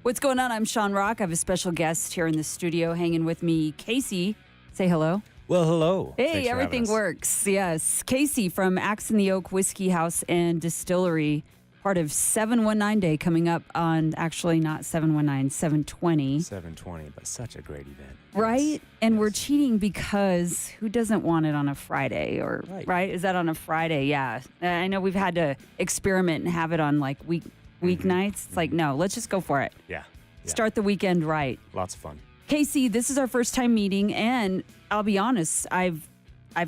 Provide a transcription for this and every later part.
What's going on? I'm Sean Rock. I have a special guest here in the studio hanging with me, Casey. Say hello. Well, hello. Hey, everything works. Yes. Casey from Axe in the Oak Whiskey House and Distillery, part of 719 Day coming up on, actually not 719, 720. 720, but such a great event. Right? Yes. And Yes. we're cheating because who doesn't want it on a Friday? Or right? Is that on a Friday? Yeah. I know we've had to experiment and have it on like weeknights. It's like, no, let's just go for it. Yeah. Start the weekend right. Lots of fun. Casey, this is our first time meeting, and I'll be honest, I've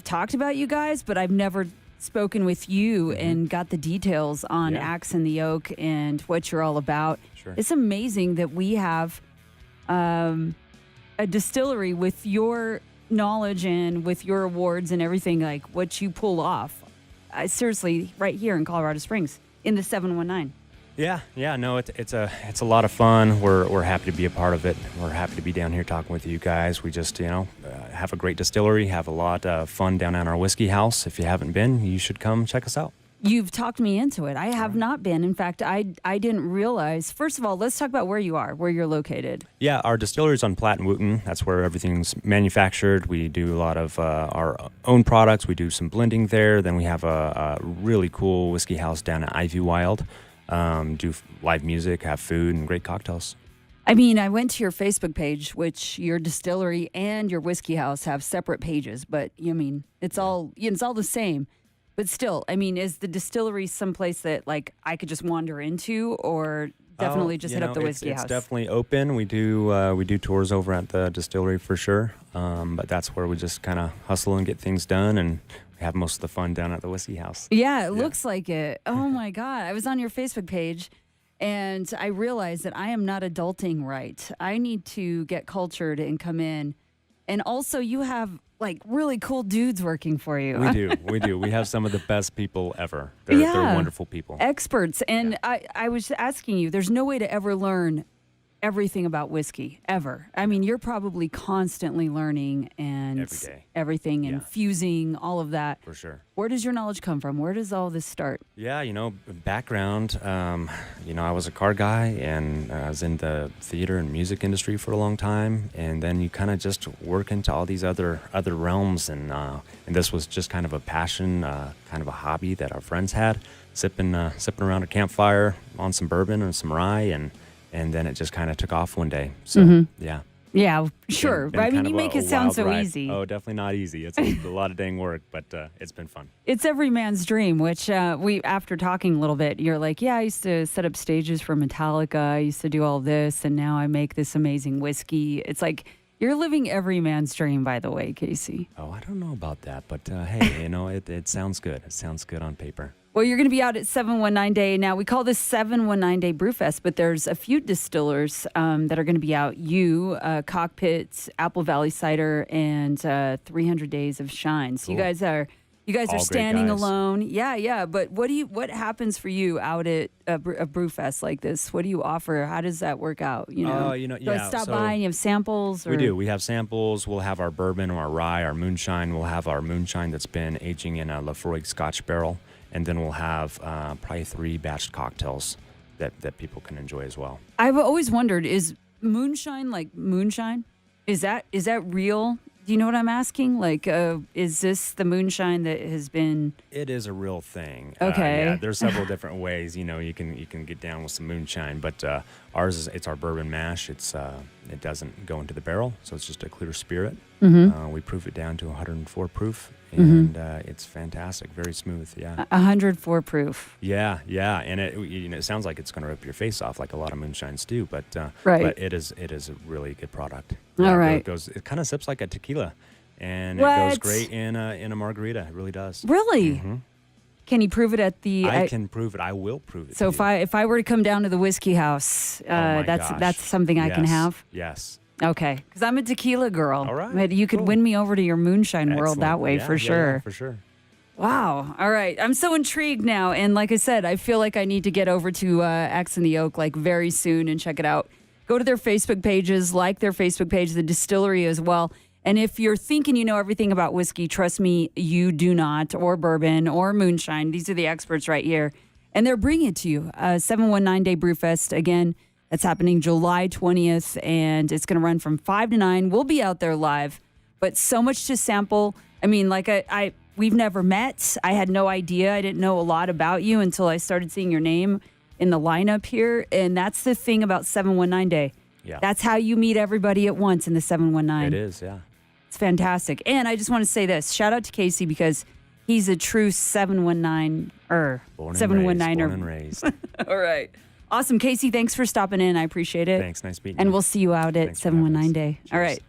talked about you guys, but I've never spoken with you and got the details on Axe in the Oak and what you're all about. Sure. It's amazing that we have a distillery with your knowledge and with your awards and everything, like what you pull off. Seriously, right here in Colorado Springs in the 719. Yeah. No, it's a lot of fun. We're happy to be a part of it. We're happy to be down here talking with you guys. We just have a great distillery, have a lot of fun down at our whiskey house. If you haven't been, you should come check us out. You've talked me into it. I have not been. In fact, I didn't realize. First of all, let's talk about where you are, where you're located. Yeah, our distillery is on Platte and Wooten. That's where everything's manufactured. We do a lot of our own products. We do some blending there. Then we have a really cool whiskey house down at Ivy Wild. Do live music, have food, and great cocktails. I mean, I went to your Facebook page, which your distillery and your whiskey house have separate pages, but it's all the same. But still, I mean, is the distillery someplace that like I could just wander into, or definitely just hit up the whiskey house? It's definitely open. We do tours over at the distillery for sure. But that's where we just kind of hustle and get things done, and we have most of the fun down at the whiskey house. Yeah, it looks like it. Oh my God. I was on your Facebook page and I realized that I am not adulting right. I need to get cultured and come in. And also you have like really cool dudes working for you. We do. We have some of the best people ever. They're wonderful people. Experts. And I was asking you, there's no way to ever learn everything about whiskey, ever. I mean, you're probably constantly learning and every day. Everything and fusing, all of that. For sure. Where does your knowledge come from? Where does all this start? Yeah, background, I was a car guy, and I was in the theater and music industry for a long time, and then you kind of just work into all these other realms, and this was just kind of a passion, kind of a hobby that our friends had, sipping around a campfire on some bourbon and some rye, and then it just kind of took off one day. So, yeah. Yeah, sure. Been I mean, you kind of make a it sound wild so ride. easy. Oh, definitely not easy. It's a lot of dang work, but it's been fun. It's every man's dream, which after talking a little bit, you're like, yeah, I used to set up stages for Metallica. I used to do all this, and now I make this amazing whiskey. It's like you're living every man's dream, by the way, Casey. Oh, I don't know about that, but hey, it sounds good. It sounds good on paper. Well, you're going to be out at 719 Day. Now, we call this 719 Day Brewfest, but there's a few distillers that are going to be out. You, Cockpit, Apple Valley Cider, and 300 Days of Shine. So cool. you guys are All standing great guys. alone. Yeah. But what happens for you out at a Brewfest like this? What do you offer? How does that work out? Do I stop by and you have samples? Or? We do. We have samples. We'll have our bourbon, our rye, our moonshine. We'll have our moonshine that's been aging in a Lafroig Scotch barrel. And then we'll have probably 3 batched cocktails that people can enjoy as well. I've always wondered, is moonshine like moonshine? Is that real? Do you know what I'm asking? Like, is this the moonshine that has been... It is a real thing. Okay. There's several different ways. You can get down with some moonshine, but ours it's our bourbon mash. It doesn't go into the barrel, so it's just a clear spirit. Mm-hmm. We proof it down to 104 proof, and it's fantastic, very smooth. Yeah. 104 proof. Yeah, and it sounds like it's going to rip your face off, like a lot of moonshines do, but right. But it is a really good product. All right. It kind of sips like a tequila, and What? it goes great in a margarita. It really does. Really? Mm-hmm. Can you prove it at the? I can prove it. I will prove it. So to you. if I were to come down to the whiskey house, my that's gosh. something I can Yes. have. Yes. Okay, because I'm a tequila girl. All right, But you could cool. win me over to your moonshine world Excellent. that way Yeah, for sure. Yeah, for sure. Wow. All right. I'm so intrigued now. And like I said, I feel like I need to get over to Axe in the Oak like very soon and check it out. Go to their Facebook pages, like their Facebook page, the distillery as well. And if you're thinking you know everything about whiskey, trust me, you do not, or bourbon or moonshine. These are the experts right here. And they're bringing it to you. 719 Day Brewfest. Again, That's happening July 20th, and it's going to run from 5 to 9. We'll be out there live, but so much to sample. I mean, like we've never met. I had no idea. I didn't know a lot about you until I started seeing your name in the lineup here. And that's the thing about 719 Day. Yeah. That's how you meet everybody at once in the 719. It is, yeah. It's fantastic. And I just want to say this. Shout out to Casey because he's a true 719er. Born 719er. Born and raised. All right. Awesome. Casey, thanks for stopping in. I appreciate it. Thanks. Nice meeting you. And we'll see you out at Thanks for having 719 us. Day. All Cheers. right.